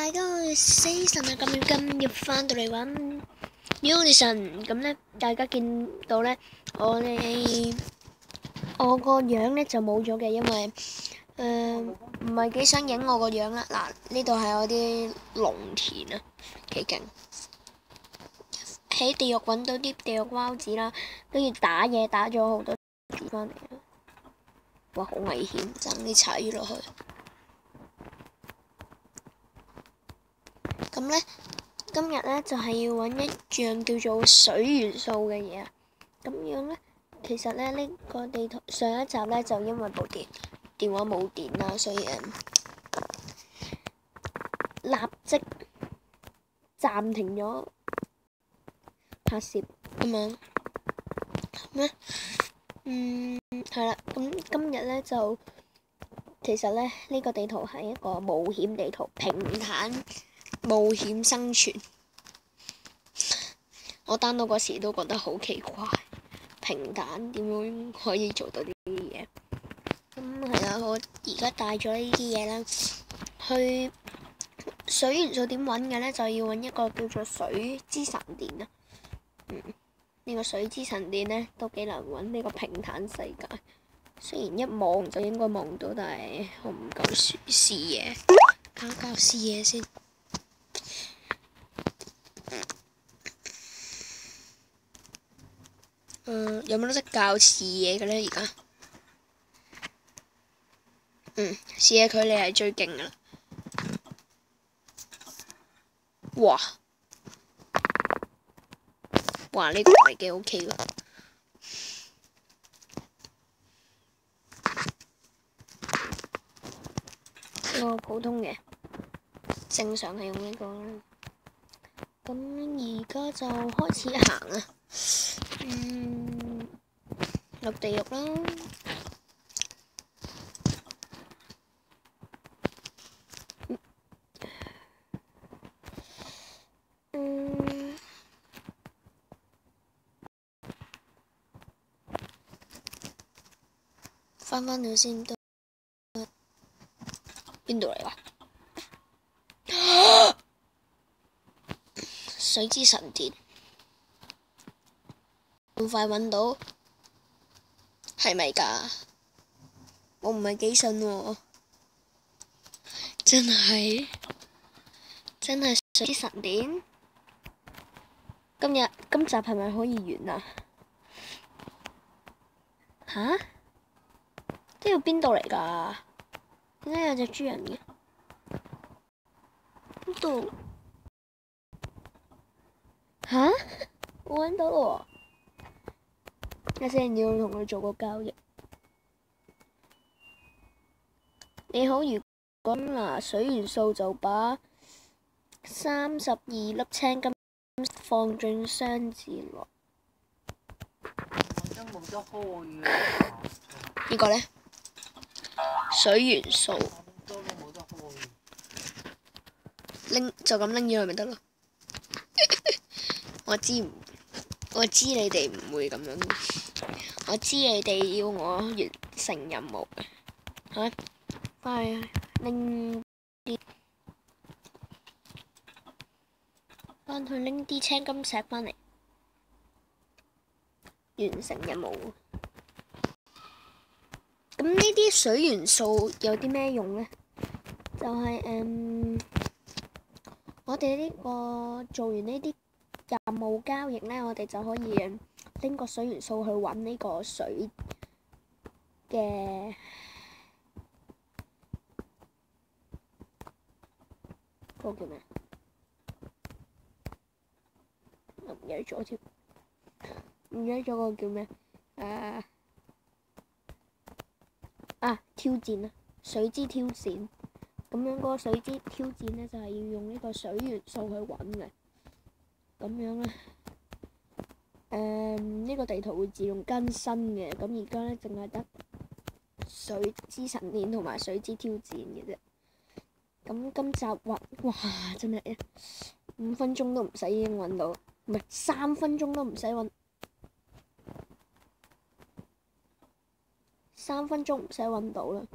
大家好，我係死神啊！今日翻到嚟玩 Unison，咁咧大家見到咧，我個樣咧就冇咗嘅，因為唔係幾想影我個樣啦。嗱，呢度係我啲農田啊，幾勁！喺地獄揾到啲地獄貓子啦，跟住打嘢打咗好多字翻嚟啦。哇，好危險，爭啲踩落去。咁咧，今日咧就係要揾一樣叫做水元素嘅嘢啊。咁樣咧，其實咧呢個地圖上一集咧就因為部電話冇電啦，所以立即暫停咗拍攝咁樣。咩？係啦。咁今日咧就其實咧呢個地圖係一個冒險地圖，平坦冒險生存。我 download 嗰時都覺得好奇怪，平坦點樣可以做到呢啲嘢？係啦，我而家帶咗呢啲嘢啦，去水元素點揾嘅咧，就要揾一個叫做水之神殿啊。呢個水之神殿咧都幾難揾，呢個平坦世界。雖然一望就應該望到，但係我唔夠視野，搞視野先。有冇得識教視野嘅咧？而家視野距離係最勁噶啦。哇！呢個係幾 OK 噶。呢個普通嘅，正常係用呢個啦。咁而家就開始行啊。落地獄啦。翻去先都邊度嚟㗎？水之神殿咁快揾到，係咪㗎？我唔係幾信喎，真係水之神殿？今集係咪可以完啊？吓？呢度邊度嚟㗎？點解有隻豬人嘅？呢度吓？我揾到喎！一陣要同佢做個交易。你好，如果拿水元素就把32粒青金放進箱子內。呢個呢？水元素就咁拎咗佢咪得咯？我知你哋唔會咁樣，我知你哋要我完成任務嘅。好，翻去拎啲青金石翻嚟，完成任務。咁呢啲水元素有啲咩用呢？就係我哋呢個做完呢啲任務交易呢，我哋就可以拎個水元素去揾呢個水嘅嗰個叫咩？唔記得咗添，唔記得咗個叫咩？挑戰啊！水之挑戰，咁樣嗰個水之挑戰呢，就係要用呢個水元素去揾嘅。咁樣呢，呢個地圖會自動更新嘅。咁而家呢，淨係得水之神殿同埋水之挑戰嘅啫。咁今集哇，真係5分鐘都唔使已經揾到，唔係3分鐘都唔使揾。3分鐘唔使揾到啦，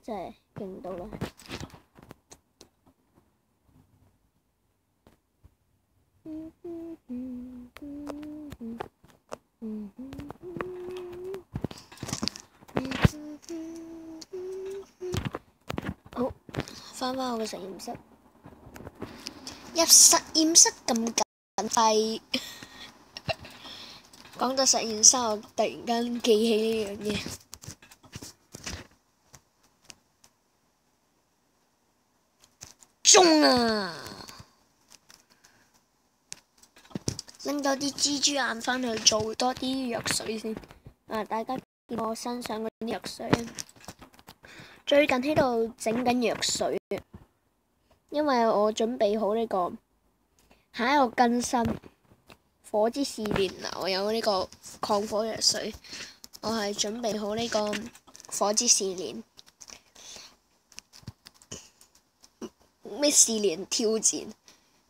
真係勁到啦！翻我嘅實驗室。入實驗室咁緊閉。講到實驗室，我突然間記起呢樣嘢。中啊！拎多啲蜘蛛眼返去做多啲藥水先。大家見我身上嗰啲藥水，最近喺度整緊藥水，因為我準備好呢個下一個更新火之試煉嗱，我有呢個抗火藥水，我係準備好呢個火之試煉。咩試煉挑戰？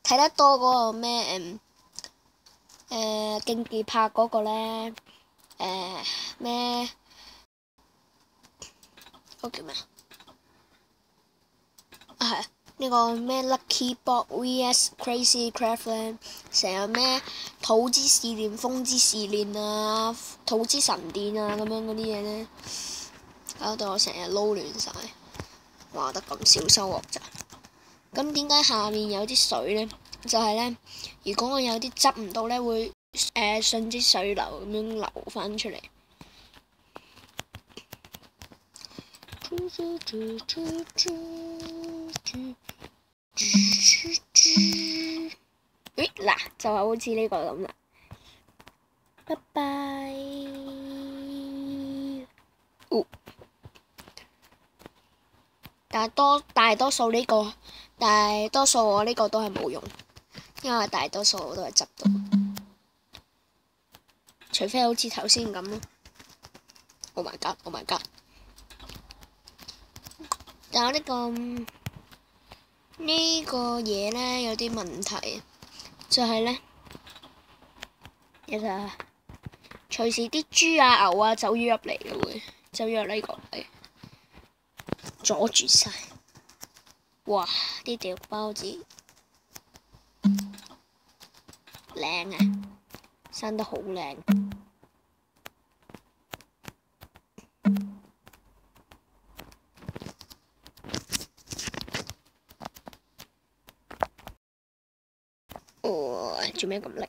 睇得多嗰個咩競技拍嗰個咧咩嗰個叫咩啊？係呢個咩 Lucky Block VS Crazy Craft 咧，成日咩土之試煉、風之試煉啊、土之神殿啊咁樣嗰啲嘢咧，搞到我成日撈亂晒，話得咁少收穫咋？咁點解下面有啲水咧？就係咧，如果我有啲執唔到咧，會順啲水流咁樣流翻出嚟。嗱，就係好似呢個咁啦。拜拜。大多數我呢個都係冇用，因為大多數我都係執到，除非好似頭先咁咯。Oh my god! Oh my god! 但係呢個嘢咧有啲問題，就係咧，其實隨時啲豬啊牛啊走咗入嚟嘅會，走咗入呢個位，阻住晒。哇！啲地獄包子靚啊，生得好靚。做咩咁叻？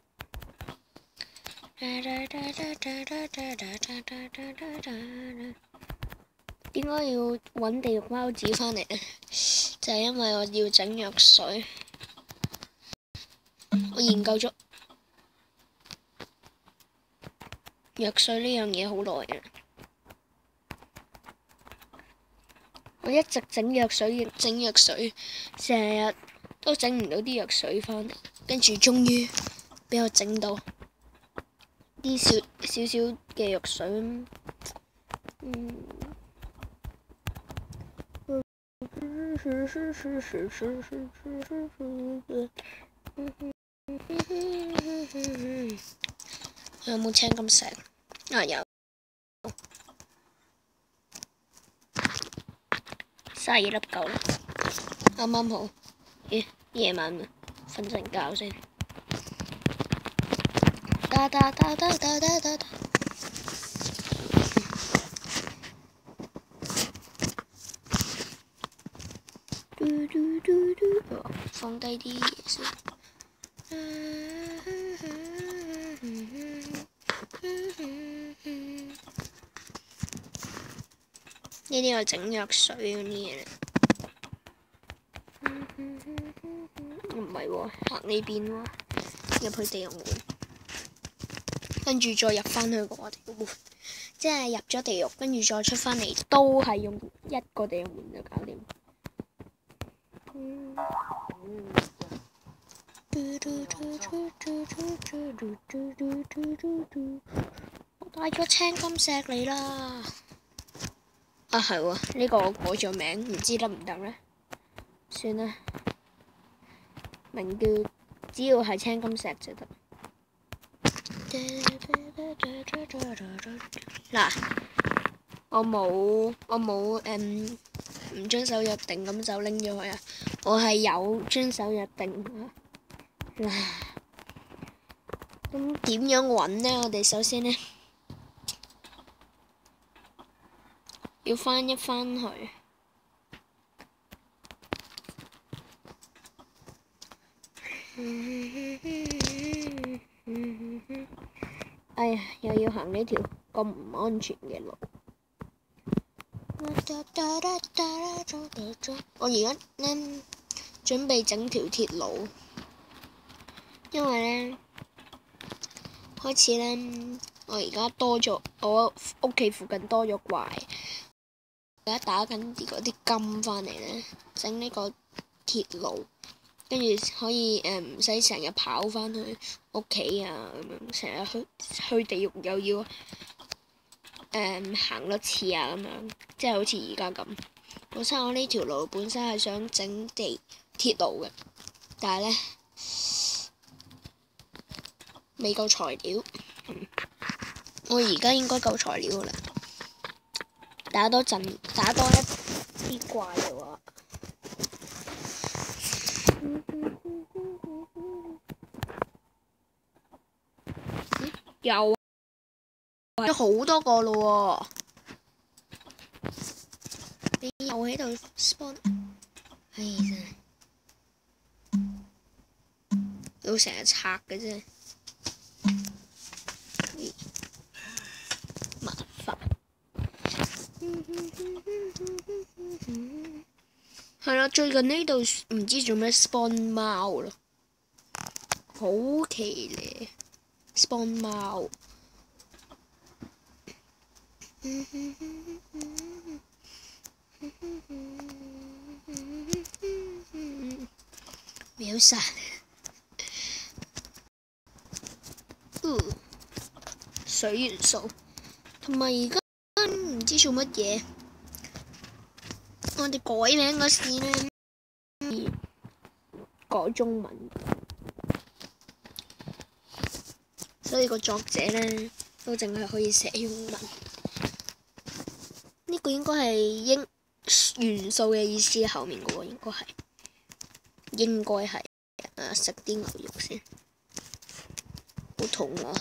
點解要揾地獄包子返嚟咧？就係因為我要整藥水。我研究咗藥水呢樣嘢好耐嘅，我一直整藥水，成日都整唔到啲藥水返嚟，跟住終於俾我整到啲少嘅藥水。有冇青金石？有32粒夠啦，啱啱好。夜晚瞓陣覺先。放低啲嘢先。呢啲我整藥水嗰啲嘢。唔係喎，行呢邊喎，入去地獄門，跟住再入返去個地獄門，即係入咗地獄，跟住再出返嚟，都係用一個地獄門就搞掂。我帶咗青金石嚟啦！係喎，呢個我改咗名，唔知得唔得呢？算啦，名叫只要係青金石就得。嗱，我冇唔遵守約定咁就拎咗佢啊！我係有遵守約定啊！咁點樣揾呢？我哋首先呢，要翻一翻去哎呀，又要行呢條咁唔安全嘅路。我而家呢準備整條鐵路，因為呢開始呢，我而家多咗，我屋企附近多咗怪，而家打緊嗰啲金翻嚟呢，整呢個鐵路，跟住可以唔使成日跑翻去屋企啊咁樣，成日去地獄又要行多次啊咁樣，即係好似而家咁。本身我呢條路本身係想整鐵路嘅，但係呢，未夠材料。我而家應該夠材料㗎啦，打多一啲怪嘅話，又咗好多個咯喎！你又喺度 spawn， 唉真係要成日拆嘅啫。係啦，最近呢度唔知做咩 spawn 貓咯，好奇咧 spawn 貓。秒殺！水元素，同埋而家唔知做乜嘢。我哋改名嗰時呢，改中文，所以個作者呢都淨係可以寫中文。呢個應該係元素嘅意思，後面嗰個應該係食啲牛肉先，好肚餓。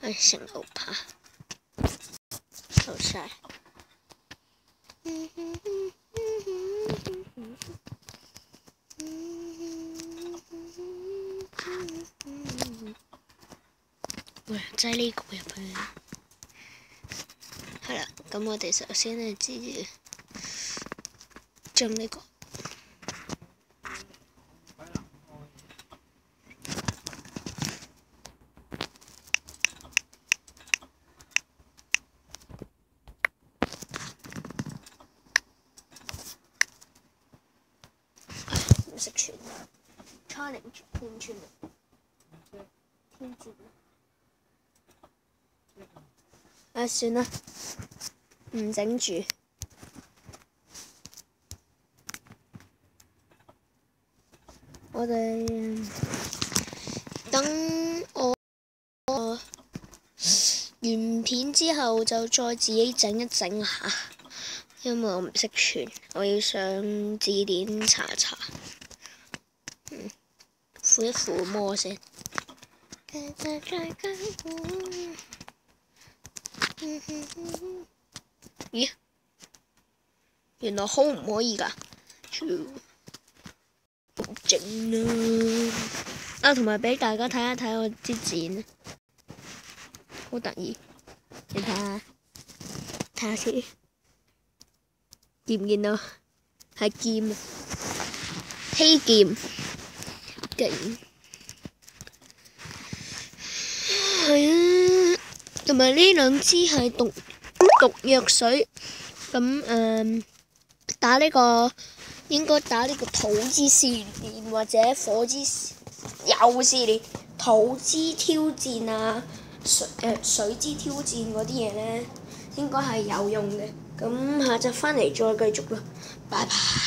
唉，食牛扒，好晒。喂，擠呢個入去。係啦，咁我哋首先呢，將呢個唔識串 challenge 天串天戰。算啦，唔整住。我哋等我完片之後就再自己整一整下，因為我唔識串，我要上字典查查。撫一撫摸先。咦？原來 hold 唔可以㗎，整啦！同埋俾大家睇一睇我啲剪，好得意。你睇下先，見唔見到？係劍，希劍，勁。係啊，同埋呢兩支係毒藥水，咁打呢個應該打呢個土之試煉或者火之又試煉，土之挑戰啊，水之挑戰嗰啲嘢呢，應該係有用嘅。咁下集返嚟再繼續啦，拜拜。